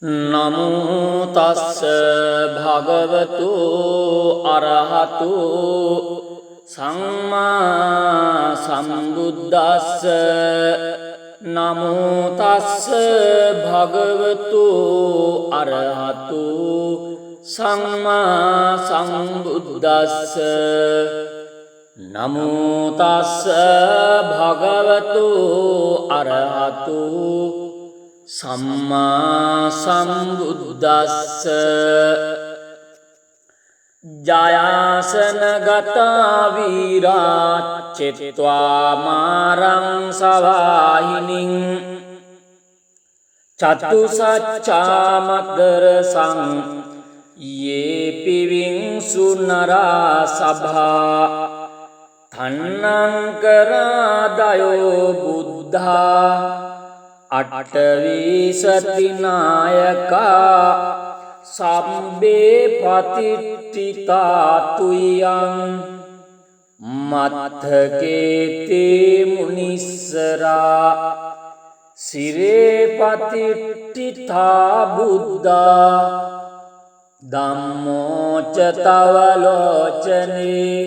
නමෝ තස්ස භගවතු අරහතු සම්මා සම්බුද්දස්ස නමෝ තස්ස භගවතු අරහතු සම්මා සම්බුද්දස්ස නමෝ තස්ස භගවතු අරහතු සම්මා සම්බුද්දස්ස ජයාසන ගතා වීරාච්චෙත්වා මාරං සවාහිනින් චතුසච්චාමතර සං යේ පිවිංසු නරා සභා තන්නංකරාදයෝ බුද්ධා අට්ඨවිසතිනායකා සම්බේ පතිට්ඨිතාතුයං මත්තකේතේ මුනිස්සරා සිරේ පතිට්ඨිතා බුද්ධා ධම්මෝච තවලෝචනේ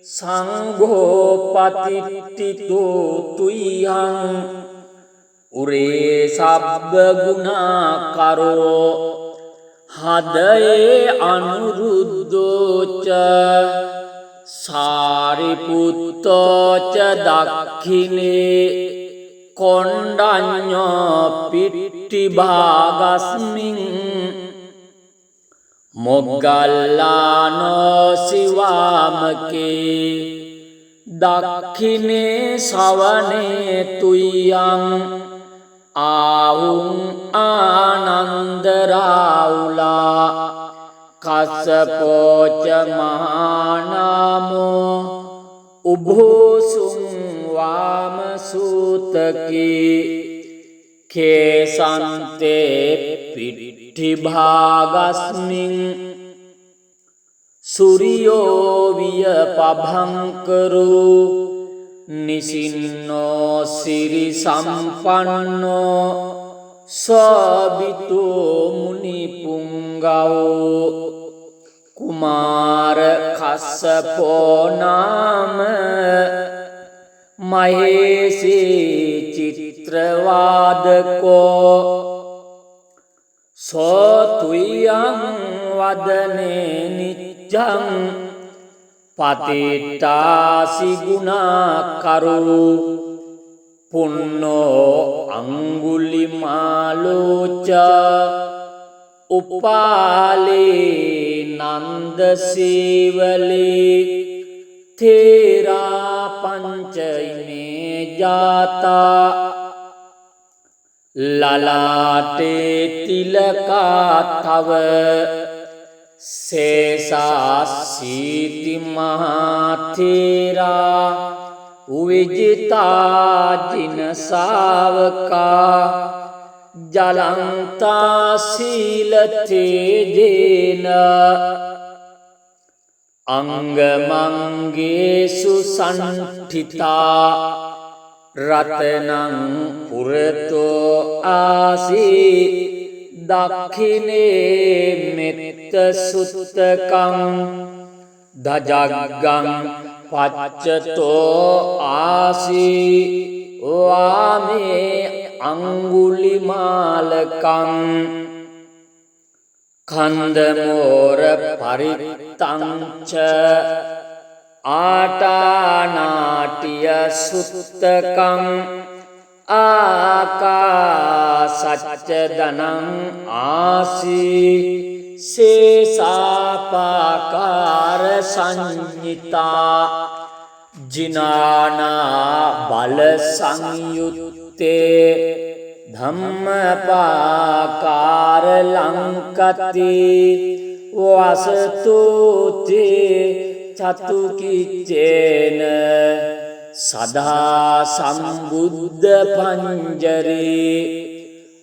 සංඝෝ පතිට්ඨිතෝ තුයං උරේ සබ්බ ගුණා කරෝ හදයේ අනුරුද්ධෝච සාරිපුත්තෝච දක්ඛිනේ කොණ්ඩඤ්ඤෝ පිට්ටි භාගස්මින් මොග්ගල්ලානෝ සිවාමකේ දක්ඛිනේ සවනේ තුයං ආවුං ආනන්දරාවුලා කස්සපෝච මහානාමෝ උභෝසුං වාමසූතකී කේසන්තේ පිට්ඨි භාගස්මින් සූරියෝ විය පභංකරෝ නිසින්නෝ සිරි සම්පන්නෝ සබිතෝ මුනි පුංගවෝ කුමාර කස්සපෝ නාම මහේසී චිත්‍රවාදකෝ සෝතුයං වදනේ නිච්ඡං පතිට්ඨාසි ගුණා කරු පුන්නෝ අංගුලිමාලෝච උපාලේ නන්ද සීවලේ තේරා පංචයිනේ ජාතා ලලාටේ තිලකා තව සේසාසීති මහතේරා විජිතා ජින සාවකා ජලන්තා සීලතේජේන අංගමංගේසු සන්ඨිතා රතනං පුරතෝ ආසී දක්ඛිනේ මෙත්ත සුත්තකං දජග්ගං පච්චතෝ ආසී වාමේ අංගුලිමාලකං කන්දමෝර පරිත්තං ච ආටානාටිය සුත්තකං ආකාසච්ච දනං ආසී සේසාපාකාර සංඤිතා ජිනානා බල සංයුත්තේ ධම්මපාකාර ලංකති වසතුතේ චතුකිච්චේන සදා සම්බුද්ධ පංජරේ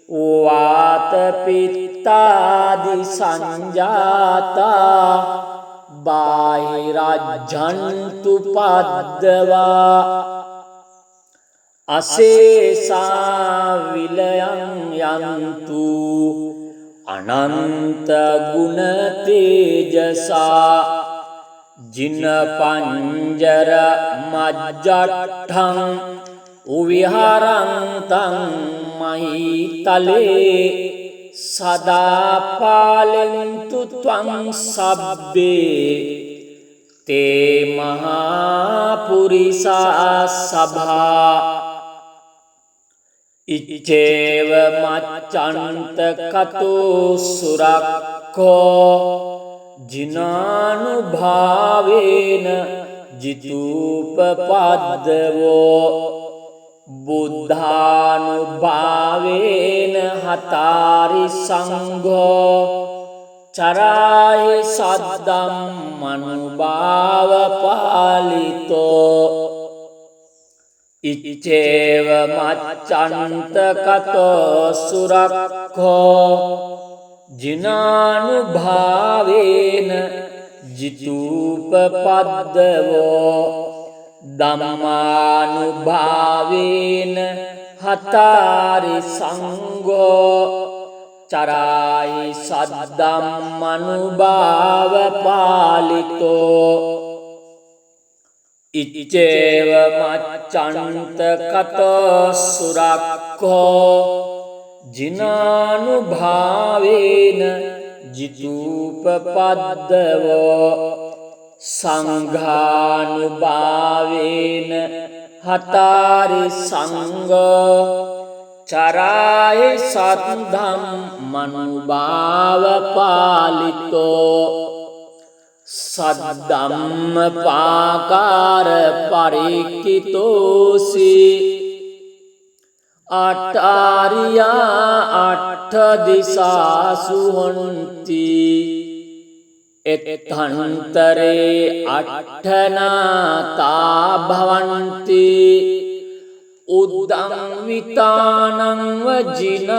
වාත පිත්තාදි සංජාතා බාහිරජ්ජන්තු පද්දවා අසේසා විලයන් යන්තු අනන්ත ගුණ තේජසා ජින පංජර මජ්ජට්ඨං උවිහරන්තං මහිතලේ සදා පාලෙන්තු ත්වං සබ්බේ තේ මහා පුරිසා සභා ඉච්ඡේව මච්ඡන්ත කතෝ සුරක්ඛෝ ජිනානුභාවේන ජිතූපපද්දවෝ බුද්ධානුභාවේන හතාරි සංඝෝ චරාය සද්දම්මනුභාව පාලිතෝ ඉච්ඡේව මච්ඡන්ත කතෝ සුරක්ඛෝ ජිනානුභාවේන ජිතූපපද්දවෝ ධම්මානුභාවේන හතාරි සංඝෝ චරායි සද්දම්මනුභාව පාලිතෝ ඉච්ඡේව මච්ඡන්ත කතෝ සුරක්ඛෝ ජිනානුභාවේන ජිතූපපද්දවෝ සංඝානුභාවේන හතාරි සංඝෝ චරාය සද්ධම්මනුභාව පාලිතෝ සද්ධම්ම පාකාර පරික්ඛිතෝසි අට්ඨාරියා අට්ඨ දිසාසු හොන්ති එත්තන්තරේ අට්ඨනාතා භවಂತಿ උද්දං විතානං වජිනාටිතාති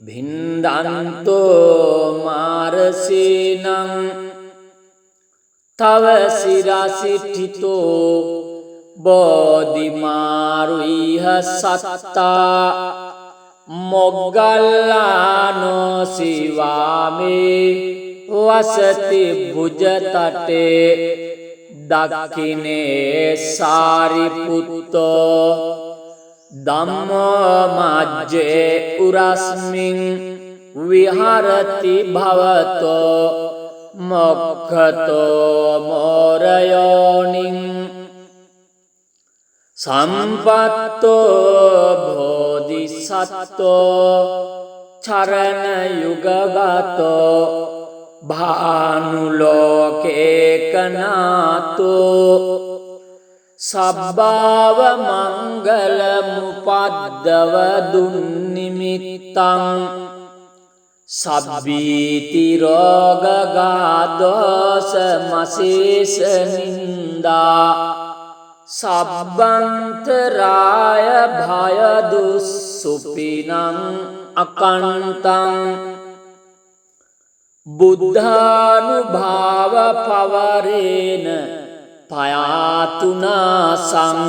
භින්දන්තෝ මාරසේනං තව සිරසිටිතෝ බෝධිමාරුයිහ සත්තා මොග්ගල්ලානෝ සිවාමේ වසති භුජතටේ දක්ඛිනේ සාරිපුත්තෝ ධම්මෝ මජ්ජේ උරස්මින් විහරති භවතෝ මොක්ඛතෝ මෝරයෝනින් සම්පත්තෝ බෝධිසත්තෝ චරණ යුගගතෝ භානුලෝකේකනාතෝ සබ්බාව මංගල මුපද්දව දුන්නිමිත්තං සබ්බීති රෝගගාදෝස මසේස නින්දා සබ්බන්තරාය භය දුස්සුපිනං අකන්තං බුද්ධානුභාව පවරේන පයාතුනාසං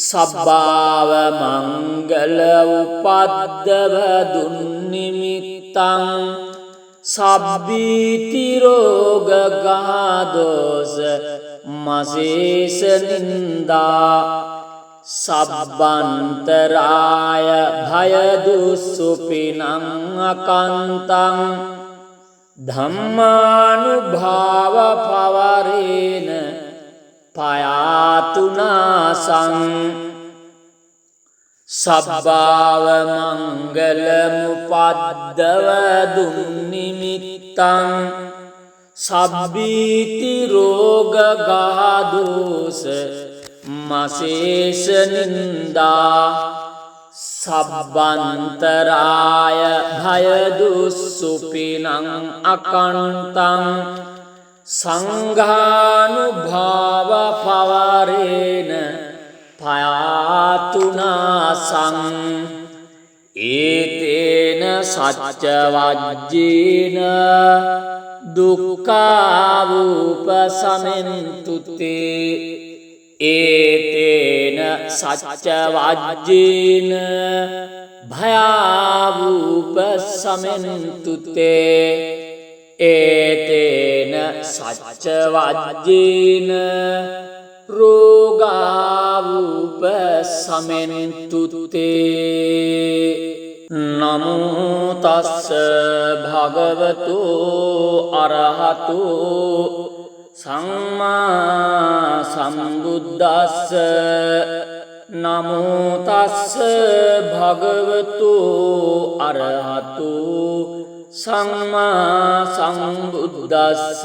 සබ්බාව මංගල උපද්දව දුන්නිමිත්තං සබ්බීති රෝගගාදෝස මසේස නින්දා සබ්බන්තරාය භය දුස්සුපිනං අකන්තං ධම්මානුභාව පවරේන පයාතුනාසං සබ්බාව මංගල මුපද්දව දුන්නිමිත්තං සබ්බීති රෝගගාදෝස මසේස නින්දා සබ්බන්තරාය භය දුස්සුපිනං අකන්තං සංඝානුභාව පවරේන පයාතුනාසං ඒතේන සච්ච වජ්ජේන දුක්ඛාවූපසමෙන්තුතේ ඒතේන සච්ච වජ්ජේන භයාවූප සමෙන්තුතේ ඒතේන සච්ච වජ්ජේන රෝගාවූප සමෙන්තුතේ නමෝ තස්ස භගවතු අරහතු සම්මා සම්බුද්දස්ස නමෝ තස්ස භගවතු අරහතු සම්මා සම්බුද්දස්ස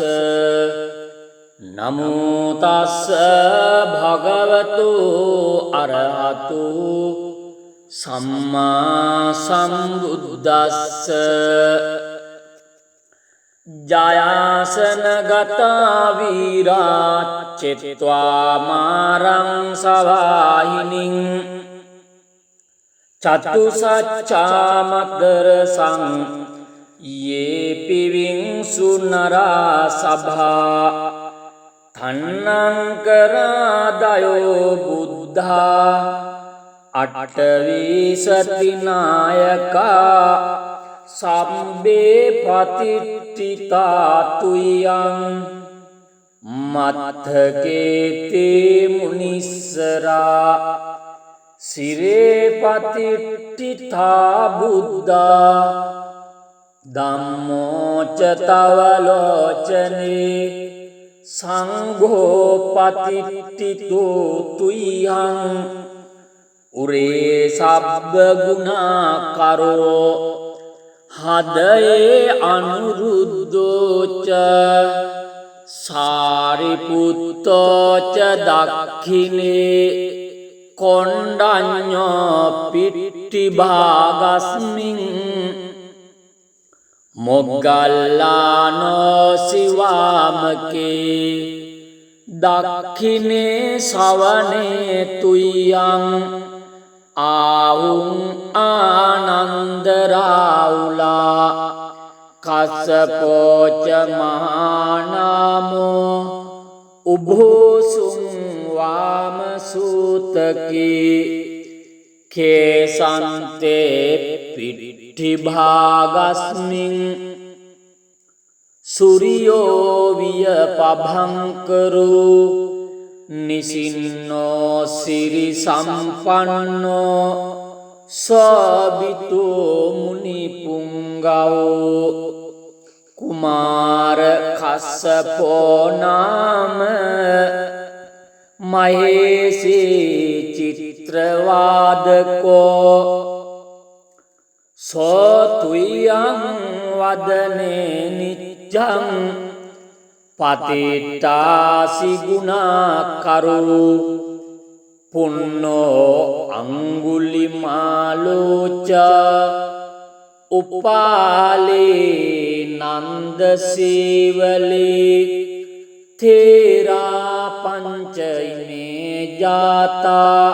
නමෝ තස්ස භගවතු අරහතු සම්මා සම්බුද්දස්ස ජයාසන ගතා වීරා චිත්වා මාරං සවාහිනින් චතු සච්චා මද්දරසං යේ පිවිංසු නරා සභා තන්නං කරාදයෝ බුද්ධා අට්ඨවිසති නායකා සම්බේ පතිට්ඨිතා තුයං මත්තකේතේ මුනිස්සරා සිරේ පතිට්ඨිතා බුද්ධා ධම්මෝ ච තවලෝචනේ සංඝෝ පතිට්ඨිතෝ තුයං උරේ සබ්බ ගුණා කරෝ හදයේ අනුරුද්ධෝච සාරිපුත්තෝච දක්ඛිනේ කොණ්ඩඤ්ඤෝ පිට්ටි භාගස්මින් මොග්ගල්ලානෝ සිවාමකේ දක්ඛිනේ සවනේ තුයං ආවුං ආනන්ද රාඋලා කස්සපෝච මහානාමෝ උභෝසුං වාම සූතකී කේසන්තේ පිට්ඨි භාගස්මින් සූර්යෝ විය පභංකරු නිසින්නෝ සිරි සම්පන්නෝ සබිතෝ මුනි පුංගවෝ කුමාර කස්සපෝ නාම මහේසී චිත්‍රවාදකෝ සෝතුයං වදනේ නිච්ඡං පතිට්ඨාසි ගුණා කරු පුන්නෝ අංගුලිමාලෝච උපාලේ නන්ද සීවලේ තේරා පංචයිනේ ජාතා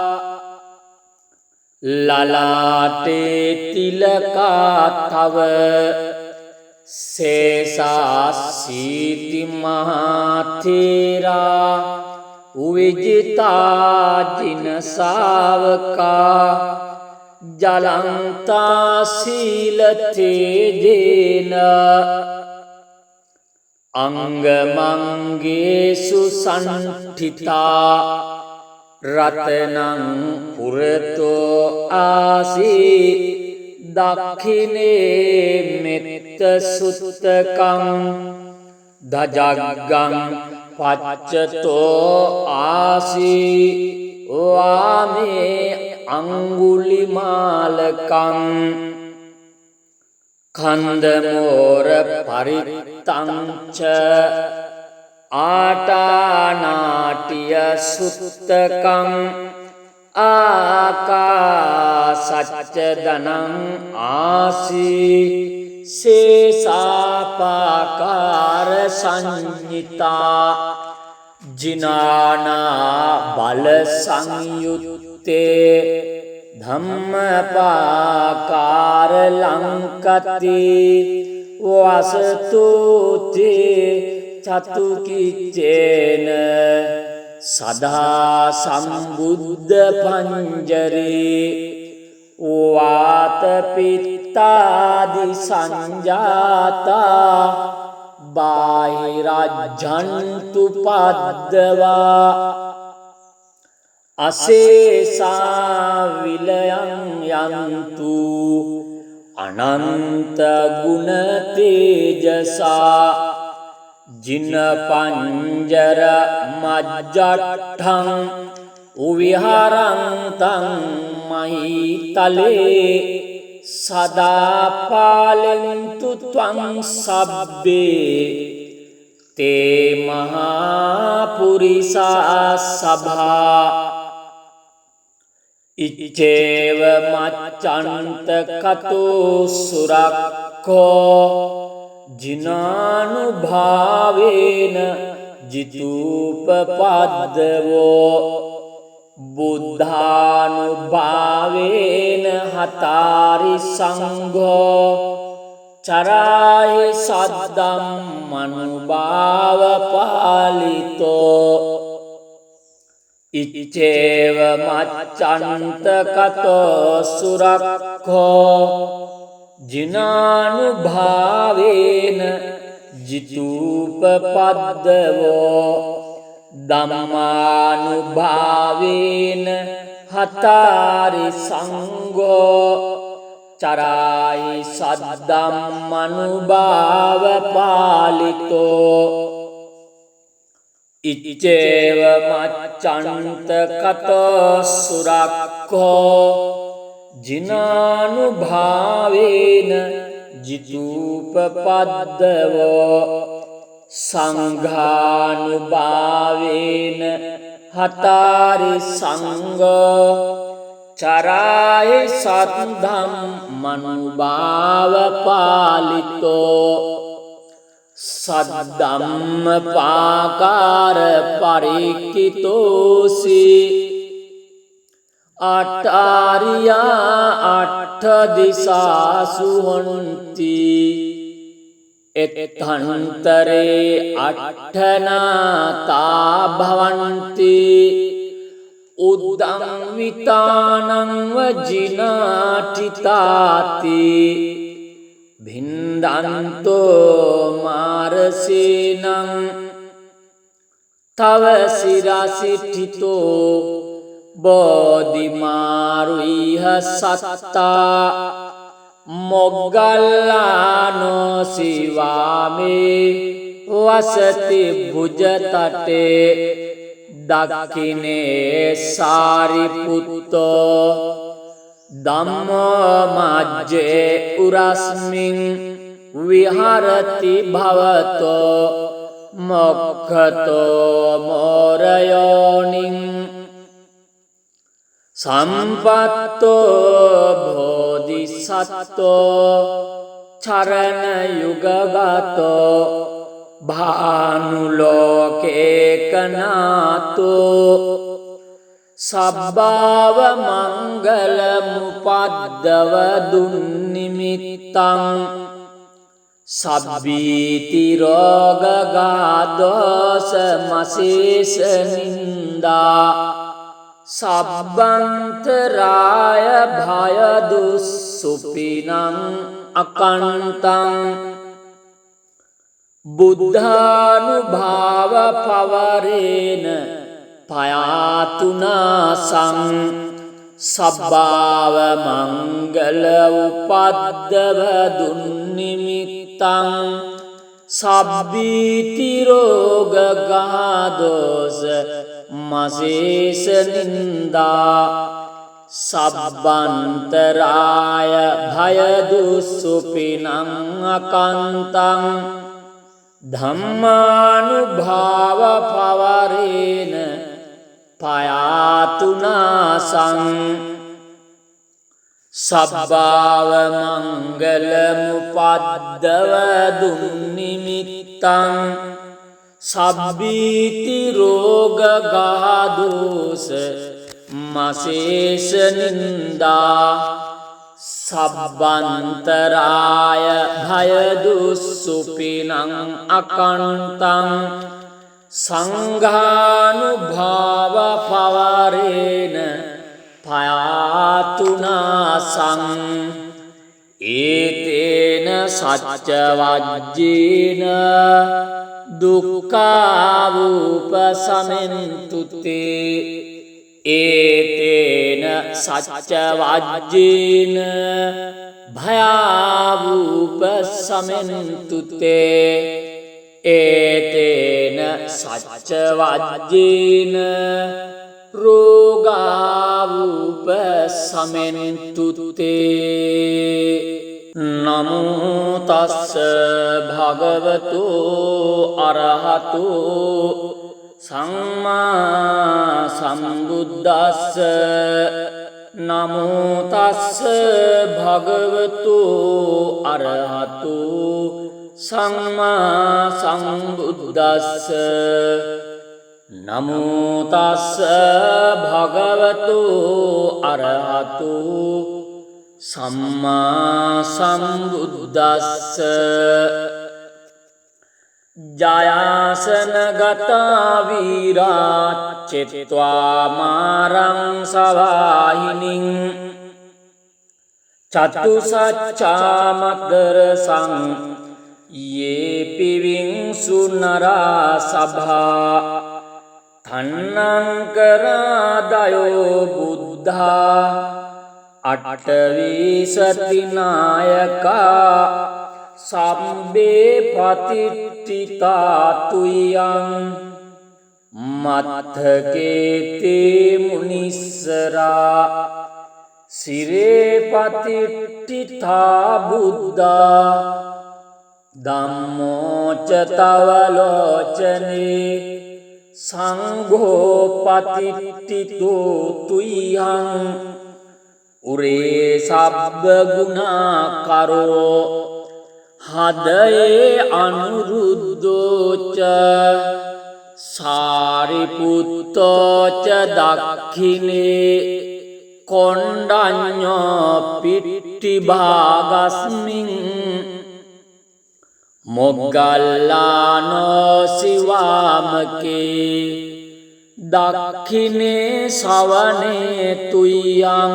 ලලාටේ තිලකා තව සේසාසීති මහතේරා විජිතා ජින ශාවකා ජලන්තා සීල තේජේන අංගමංගේසු සන්ඨිතා රතනං පුරතෝ ආසී දක්ඛිනේ මෙත්ත සුත්තකං දජග්ගං පච්චතෝ ආසී වාමේ අංගුලිමාලකං කන්දමෝර පරිත්තංච ආටානාටිය සුත්තකං ආකාසච්ච දනං ආසී සේසාපාකාර සංඤිතා ජිනානා බල සංයුත්තේ ධම්මපාකාර ලංකති වසතුතේ චතුකිච්චේන සදා සම්බුද්ධ පංජරේ වාත පිත්තාදි සංජාතා බාහිරජ්ජන්තු පද්දවා අසේසා විලයන් යන්තු අනන්ත ගුණ තේජසා ජින පංජර මජ්ජට්ඨං උවිහරන්තං මහිතලේ සදා පාලෙන්තු ත්වං සබ්බේ තේ මහා පුරිසා සභා ඉච්ඡේව මච්ඡන්ත කතෝ සුරක්ඛෝ ජිනානුභාවේන ජිතූපපද්දවෝ බුද්ධානුභාවේන හතාරි සංඝෝ චරායි සද්දම්මනුභාව පාලිතෝ ඉච්ඡේව මච්ඡන්ත කතෝ සුරක්ඛෝ ජිනානුභාවේන ජිතූපපද්දවෝ ධම්මානුභාවේන හතාරි සංඝෝ චරායි සද්දම්මනුභාව පාලිතෝ ඉච්ඡේව මච්ඡන්ත කතෝ සුරක්ඛෝ ජිනානුභාවේන ජිතූපපද්දවෝ සංඝානුභාවේන හතාරි සංඝෝ චරායි සද්ධම්මනුභාව පාලිතෝ සද්ධම්ම පාකාර පරික්ඛිතෝසි අට්ඨාරියා අට්ඨ දිසාසු හොන්ති එත්තන්තරේ අට්ඨනාතා භවಂತಿ උද්දං විතානං වජිනාටිතාති භින්දන්තෝ මාරසේනං තව සිරසිටිතෝ බෝධිමාරුයිහ සත්තා මොග්ගල්ලානෝ සිවාමේ වසති භුජතටේ දක්ඛිනේ සාරිපුත්තෝ ධම්මෝ මජ්ජේ උරස්මින් විහරති භවතෝ මොක්ඛතෝ මෝරයෝනින් සම්පත්තෝ බෝධිසත්තෝ චරණ යුගගතෝ භානුලෝකේකනාතෝ සබ්බාව මංගල මුපද්දව දුන්නිමිත්තං සබ්බීති රෝගගාදෝස මසේස නින්දා සබ්බන්තරාය භය දුස්සුපිනං අකන්තං බුද්ධානුභාව පවරේන පයාතුනාසං සබ්බාව මංගල උපද්දව දුන්නිමිත්තං සබ්බීති රෝගගාදෝස මසේස නින්දා සබ්බන්තරාය භය දුස්සුපිනං අකන්තං ධම්මානුභාව පවරේන පයාතුනාසං සබ්බාව මංගල මුපද්දව දුන්නිමිත්තං සබ්බීති රෝගගාදෝස මසේස නින්දා සබ්බන්තරාය භය දුස්සුපිනං අකන්තං සංඝානුභාව පවරේන පයාතුනාසං ඒතේන සච්ච වජ්ජේන දුක්ඛාවූප සමෙන්තුතේ ඒතේන සච්ච වජ්ජේන භයාවූප සමෙන්තුතේ ඒතේන සච්ච වජ්ජේන රෝගාවූප සමෙන්තුතේ නමෝ තස්ස භගවතු අරහතු සම්මා සම්බුද්දස්ස නමෝ තස්ස භගවතු අරහතු සම්මා සම්බුද්දස්ස නමෝ තස්ස භගවතු අරහතු සම්මා සම්බුද්දස්ස ජයාසනගතා වීරාච්චෙත්වා මාරං සවාහිනින් චතුසච්චාමදරසං යේ පිවිංසු නරා සභා තන්නංකරාදයෝ බුද්ධා අට්ඨවිසතිනායකා සම්බේ පතිට්ඨිතාතුයං මත්තකේතේ මුනිස්සරා සිරේ පතිට්ඨිතා බුද්ධා ධම්මෝච තවලෝචනේ සංඝෝ පතිට්ඨිතෝ තුයං උරේ සබ්බ ගුණා කරෝ හදයේ අනුරුද්ධෝච සාරිපුත්තෝච දක්ඛිනේ කොණ්ඩඤ්ඤෝ පිට්ටි භාගස්මින් මොග්ගල්ලානෝ සිවාමකේ දක්ඛිනේ සවනේ තුයං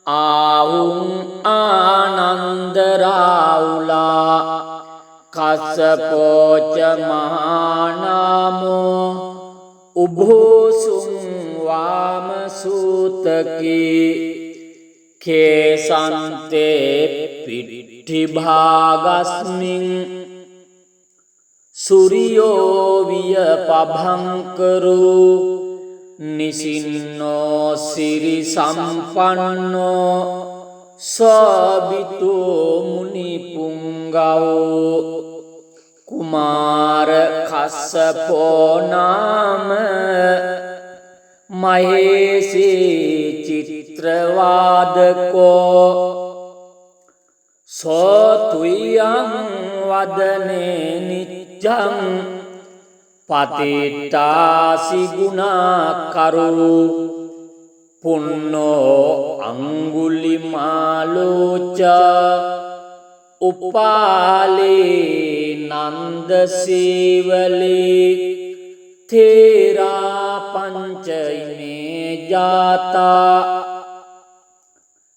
ආවුං ආනන්දරාවුලා කස්සපෝච මහානාමෝ උභෝසුං වාමසූතකී කේසන්තේ පිට්ඨි භාගස්මින් සූරියෝ විය පභංකරෝ නිසින්නෝ සිරි සම්පන්නෝ සබිතෝ මුනි පුංගවෝ කුමාර කස්සපෝ නාම මහේසී චිත්‍රවාදකෝ සෝතුයං වදනේ නිච්ඡං පතිට්ඨාසි ගුණා කරු පුන්නෝ අංගුලිමාලෝච උපාලේ නන්ද සීවලේ තේරා පංචයිනේ ජාතා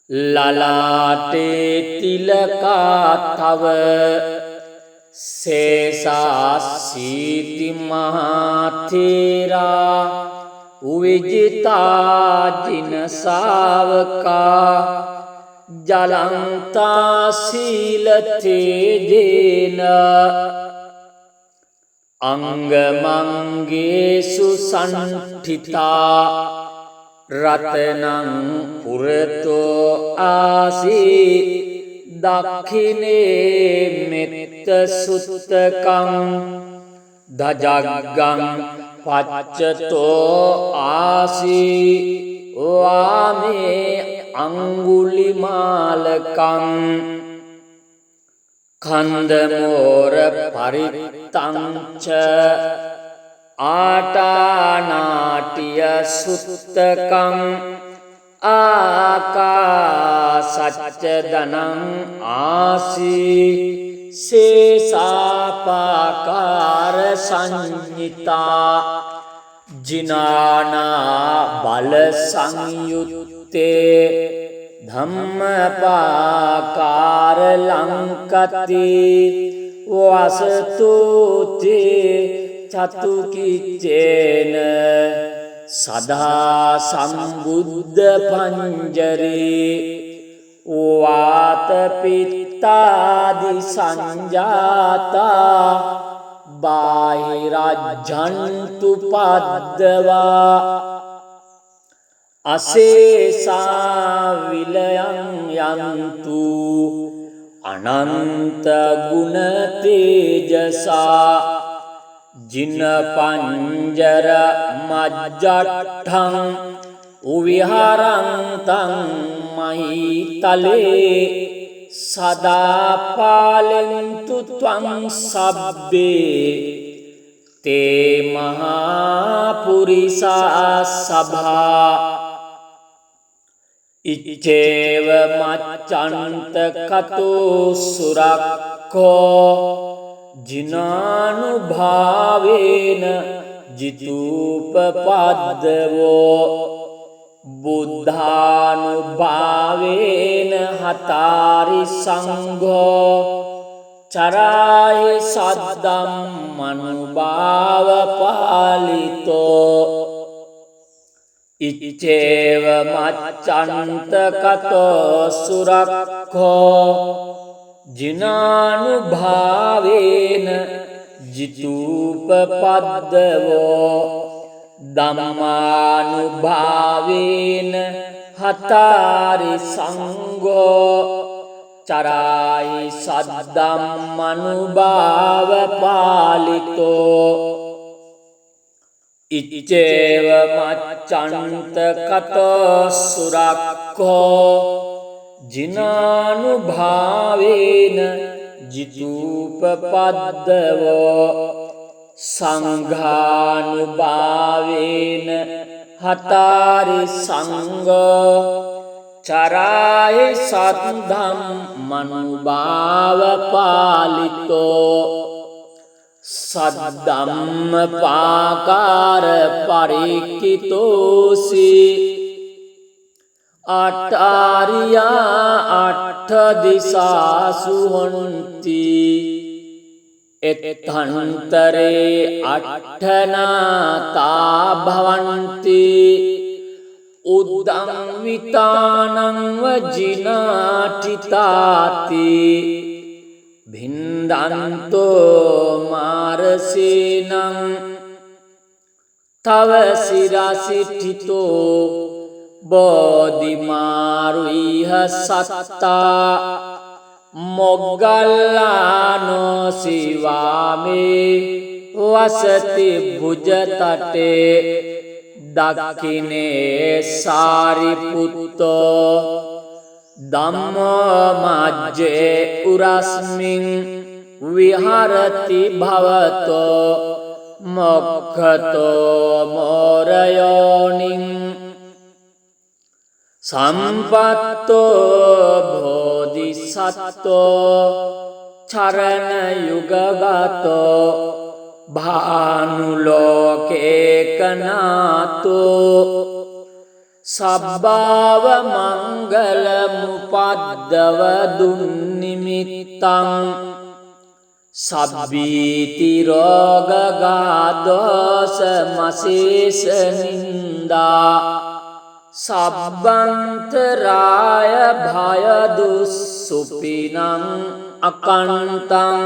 ලලාටේ තිලකා තව සේසාසීති මහතේරා උවිජිතා ජින සාවකා ජලන්තා සීලතේජේන අංගමංගේසු සන්ඨිතා රතනං පුරතෝ ආසී දක්ඛිනේ මෙත්ත සුත්තකං දජග්ගං පච්චතෝ ආසී වාමේ අංගුලිමාලකං කන්දමෝර පරිත්තංච ආටානාටිය සුත්තකං ආකාසච්ච දනං ආසී සේසාපාකාර සංහිතා ජිනානා බල සංයුත්තේ ධම්මපාකාර ලංකති වසතුතේ චතුකිච්චේන සදා සම්බුද්ධ පංජරේ වාත පිත්තාදි සංජාතා බාහිරජ්ජන්තු පද්දවා අසේසා විලයන් යන්තු අනන්ත ගුණ තේජසා ජින පංජර මජ්ජට්ඨං උවිහරන්තං මහිතලේ සදා පාලෙන්තු ත්වං සබ්බේ තේ මහා පුරිසා සභා ඉච්ඡේව මච්ඡන්ත කතෝ සුරක්ඛෝ ජිනානුභාවේන ජිතූපපද්දවෝ බුද්ධානුභාවේන හතාරි සංඝෝ චරායි සද්දම්මනුභාව පාලිතෝ ඉච්ඡේව මච්ඡන්ත කතෝ සුරක්ඛෝ ජිනානුභාවේන ජිතූපපද්දවෝ ධම්මානුභාවේන හතාරි සංඝෝ චරායි සද්දම්මනුභාව පාලිතෝ ඉච්ඡේව මච්ඡන්ත කතෝ සුරක්ඛෝ ජිනානුභාවේන ජිතූපපද්දවෝ සංඝානුභාවේන හතාරි සංඝෝ චරායි සද්ධම්මනුභාව පාලිතෝ සද්ධම්මපාකාර පරික්ඛිතෝසි අට්ඨාරියා අට්ඨ දිසාසු හොන්ති එත්තන්තරේ අට්ඨනාතා භවන්ති උද්දං විතානං වජිනාටිතාති භින්දන්තෝ මාරසේනං තව සිරසිට්ඨිතෝ බෝධිමාරුයිහ සත්තා මොග්ගල්ලානෝ සිවාමේ වසති භුජතටේ දක්ඛිනේ සාරිපුත්තෝ ධම්මෝ මජ්ජේ උරස්මින් විහරති භවතෝ මොක්ඛතෝ මෝරයෝනින් සම්පත්තෝ බෝධිසත්තෝ චරණ යුගගතෝ භානුලෝකේකනාතෝ සබ්බාව මංගල මුපද්දව දුන්නිමිත්තං සබ්බීති රෝගගාදෝස මසේස නින්දා සබ්බන්තරාය භය දුස්සුපිනං අකන්තං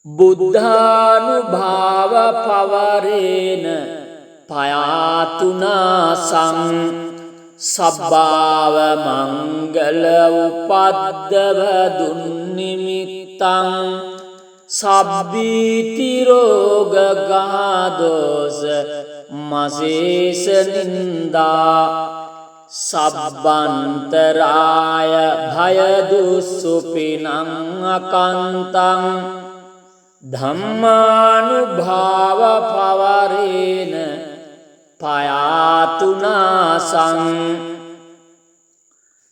බුද්ධානුභාව පවරේන පයාතුනාසං සබ්බාව මංගල උපද්දව දුන්නිමිත්තං සබ්බීති රෝගගාදෝස මසේස නින්දා සබ්බන්තරාය භය දුස්සුපිනං අකන්තං ධම්මානුභාව පවරේන පයාතුනාසං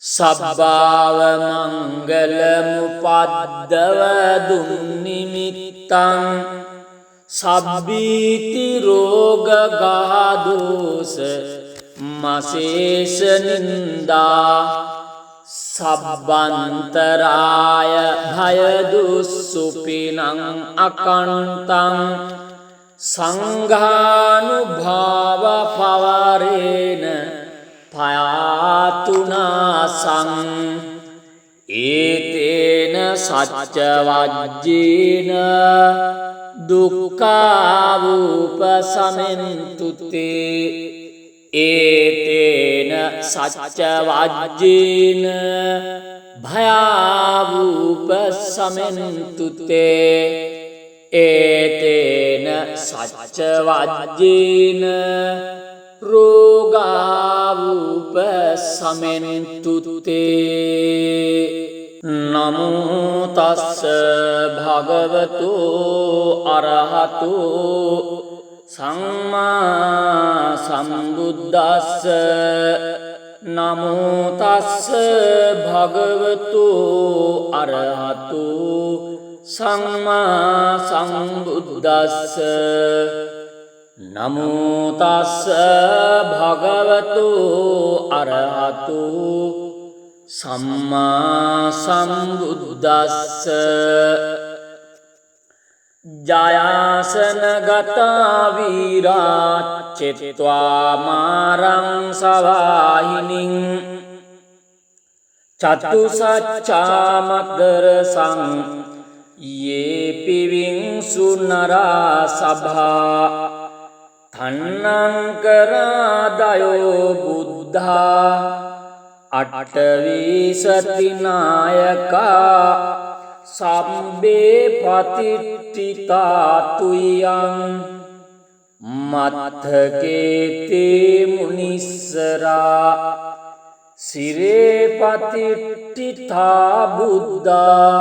සබ්බාව මංගල මුපද්දව දුන්නිමිත්තං සබ්බීති රෝග ගාදෝස මසේස නින්දා සබ්බන්තරාය භය දුස්සුපිනං අකන්තං සංඝානුභාව පවරේන පයාතුනාසං ඒතේන සච්ච වජ්ජේන දුක්ඛාවූප සමෙන්තුතේ ඒතේන සච්ච වජ්ජේන භයාවූප සමෙන්තුතේ ඒතේන සච්ච වජ්ජේන රෝගාවූප සමෙන්තුතේ නමෝ තස්ස භගවතු අරහතු සම්මා සම්බුද්දස්ස නමෝ තස්ස භගවතු අරහතු සම්මා සම්බුද්දස්ස නමෝ තස්ස භගවතු අරහතු සම්මා සම්බුද්දස්ස ජයාසන ගතා වීරාච්චෙත්වා මාරං සවාහිනින් චතුසච්චාමද්දර සං යේ පිවිංසු නරා සභා තන්නංකරාදයෝ බුද්ධා අට්ඨවිසතිනායකා සම්බේ පතිට්ඨිතාතුයං මත්තකේතේ මුනිස්සරා සිරේ පතිට්ඨිතා බුද්ධා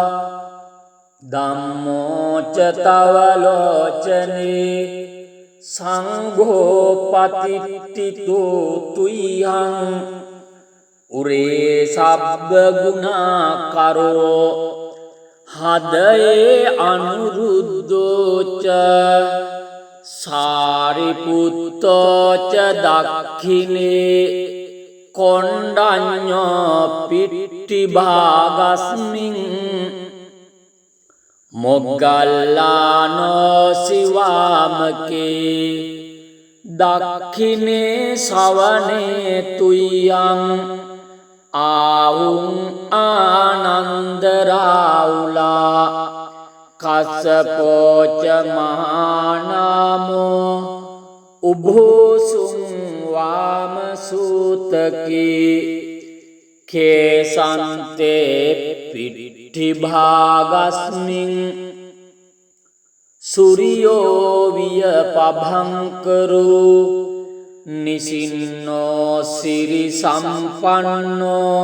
ධම්මෝ ච තවලෝචනේ සංඝෝ පතිට්ඨිතෝ තුයං උරේ සබ්බ ගුණාකරෝ හදයේ අනුරුද්ධෝච සාරිපුත්තෝච දක්ඛිනේ කොණ්ඩඤ්ඤෝ පිට්ඨිභාගස්මින් මොග්ගල්ලානෝ සිවාමකේ දක්ඛිනේ සවනේ තුයං ආවුං ආනන්ද රාඋලා කස්සපෝච මහානාමෝ උභෝසුං වාමසූතකී කේසන්තේ පිට්ඨිභාගස්මින් සූරියෝ විය පභංකරෝ නිසින්නෝ සිරි සම්පන්නෝ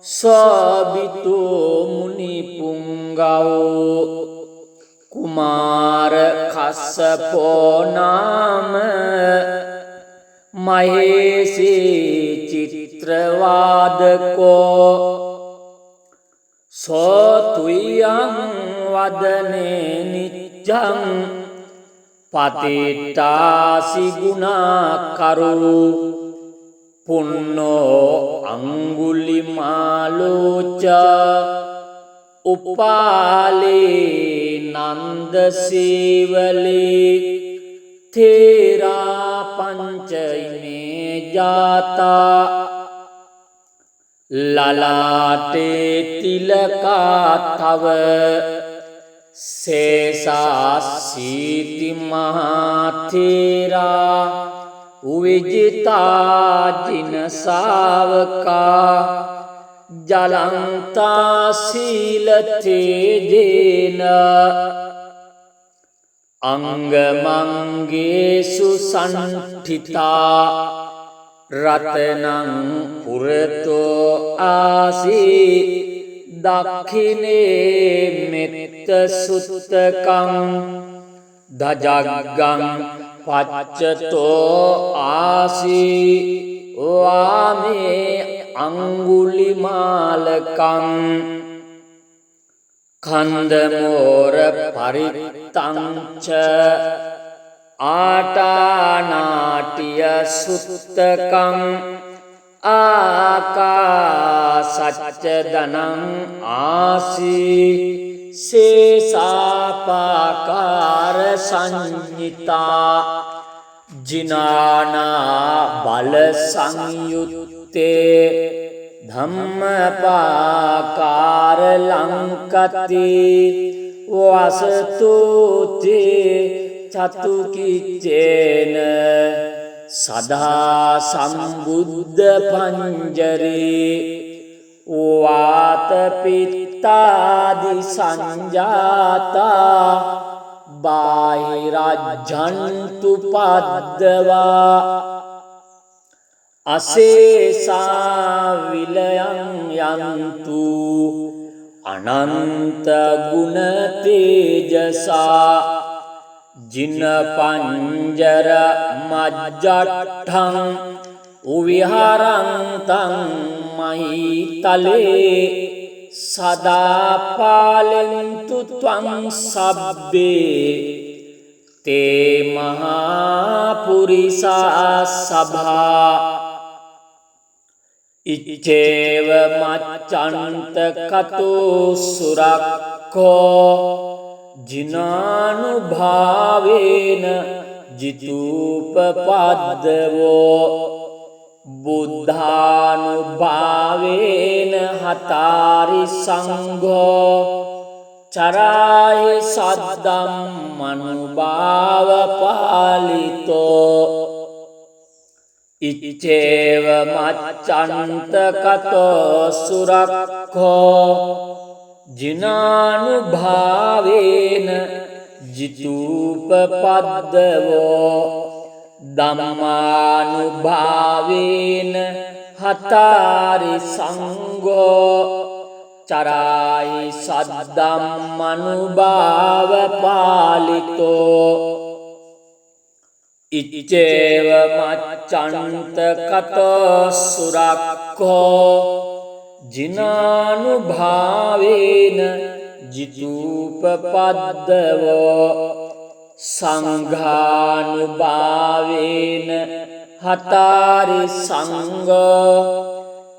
සෝබිතෝ මුනි පුංගවෝ කුමාර කස්සපෝ නාම මහේසී චිත්‍රවාදකෝ සෝතුයං වදනේ නිච්ඡං පතිට්ඨාසි ගුණාකරු පුන්නෝ අංගුලිමාලෝච උපාලේ නන්ද සීවලේ තේරා පංචයිනේ ජාතා ලලාටේ තිලකා තව සේසාසීති මහතේරා උවිජිතා ජින සාවකා ජලන්තා සීලතේජේන අංගමංගේසු සන්ඨිතා රතනං පුරතෝ ආසී දක්ඛිනේ මෙත්ත සුත්තකං දජග්ගං පච්චතෝ ආසී වාමේ අංගුලිමාලකං කන්දමෝර පරිත්තංච ආටානාටිය සුත්තකං ආකාසච්ච දනං ආසී සේසාපාකාර සංඤිතා ජිනානා බල සංයුත්තේ ධම්මපාකාර ලංකති වසතුතේ චතුකිච්චේන සදා සම්බුද්ධ පංජරේ වාත පිත්තාදි සංජාතා බාහිරජ්ජන්තු පද්දවා අසේසා විලයන් යන්තු අනන්ත ගුණ තේජසා ජින පංජර මජ්ජට්ඨං උවිහරන්තං මහිතලේ සදා පාලෙන්තු ත්වං සබ්බේ තේ මහා පුරිසා සභා ඉච්ඡේව මච්ඡන්ත කතෝ සුරක්ඛෝ ජිනානුභාවේන ජිතූපපද්දවෝ බුද්ධානුභාවේන හතාරි සංඝෝ චරාය සද්දම්මනුභාව පාලිතෝ ඉච්ඡේව මච්ඡන්ත කතෝ සුරක්ඛෝ ජිනානුභාවේන ජිතූපපද්දවෝ ධම්මානුභාවේන හතාරි සංඝෝ චරායි සද්දම්මනුභාව පාලිතෝ ඉච්ඡේව මච්ඡන්ත කතෝ සුරක්ඛෝ ජිනානුභාවේන ජිතූපපද්දවෝ සංඝානුභාවේන හතාරි සංඝෝ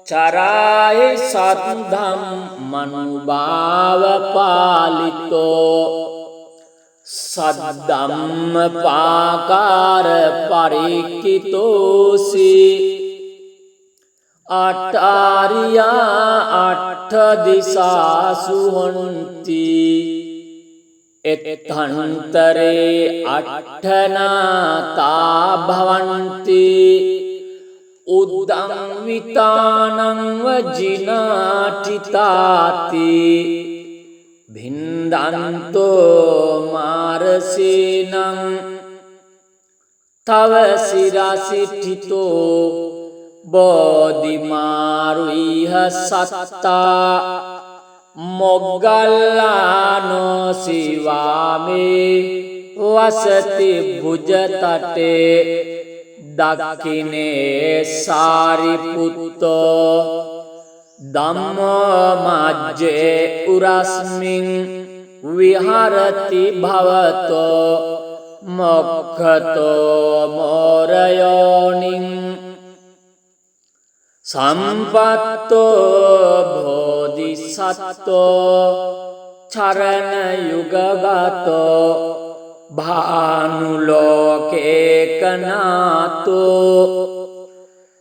චරාය සද්ධම්මනුභාව පාලිතෝ සද්ධම්මපාකාර පරික්ඛිතෝසි අට්ඨාරියා අට්ඨ දිසාසු හොන්ති එත්තන්තරේ අට්ඨනාතා භවಂತಿ උද්දං විතානං වජිනාටිතාති භින්දන්තෝ මාරසේනං තව සිරසිටිතෝ බෝධිමාරුයිහ සත්තා මොග්ගල්ලානෝ සිවාමේ වසති භුජතටේ දක්ඛිනේ සාරිපුත්තෝ ධම්මෝ මජ්ජේ උරස්මින් විහරති භවතෝ මොක්ඛතෝ මෝරයෝනින් සම්පත්තෝ බෝධිසත්තෝ චරණ යුගගතෝ භානුලෝකේකනාතෝ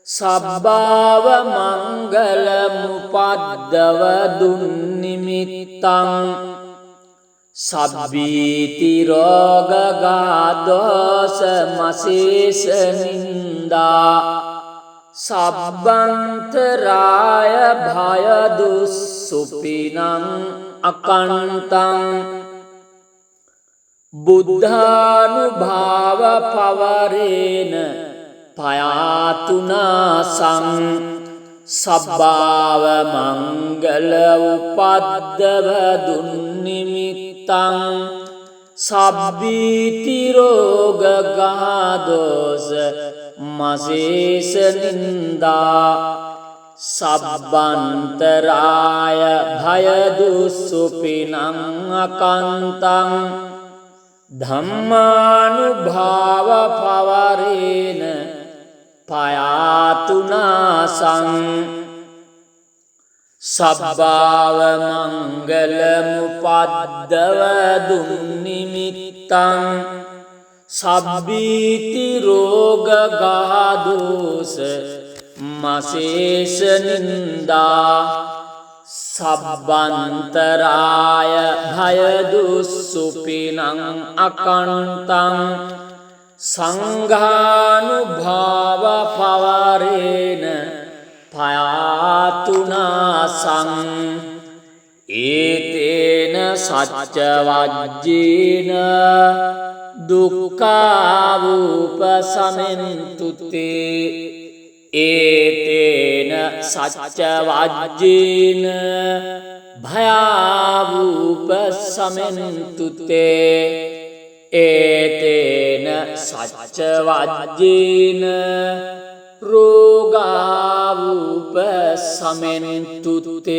සබ්බාව මංගල මුපද්දව දුන්නිමිත්තං සබ්බීති රෝගගාදෝස මසේස නින්දා සබ්බන්තරාය භය දුස්සුපිනං අකන්තං බුද්ධානුභාව පවරේන පයාතුනාසං සබ්බාව මංගල උපද්දව දුන්නිමිත්තං සබ්බීති රෝගගාදෝස මසේස නින්දා සබ්බන්තරාය භයදුස්සුපිනං අකන්තං ධම්මානුභාව පවරේන පයාතුනාසං සබ්බාව මංගල මුපද්දව දුන්නිමිත්තං සබ්බීති රෝග ගාදෝස මසේෂ නින්දා සබ්බන්තරාය භයදුස්සුපිනං අකන්තං සංඝානුභාව පවරේන පයාතුනාසං ඒතේන සච්ච වජ්ජේන දුක්ඛාවූප සමෙන්තුතේ ඒතේන සච්ච වජ්ජේන භයාවූප සමෙන්තුතේ ඒතේන සච්ච වජ්ජේන රෝගාවූප සමෙන්තුතේ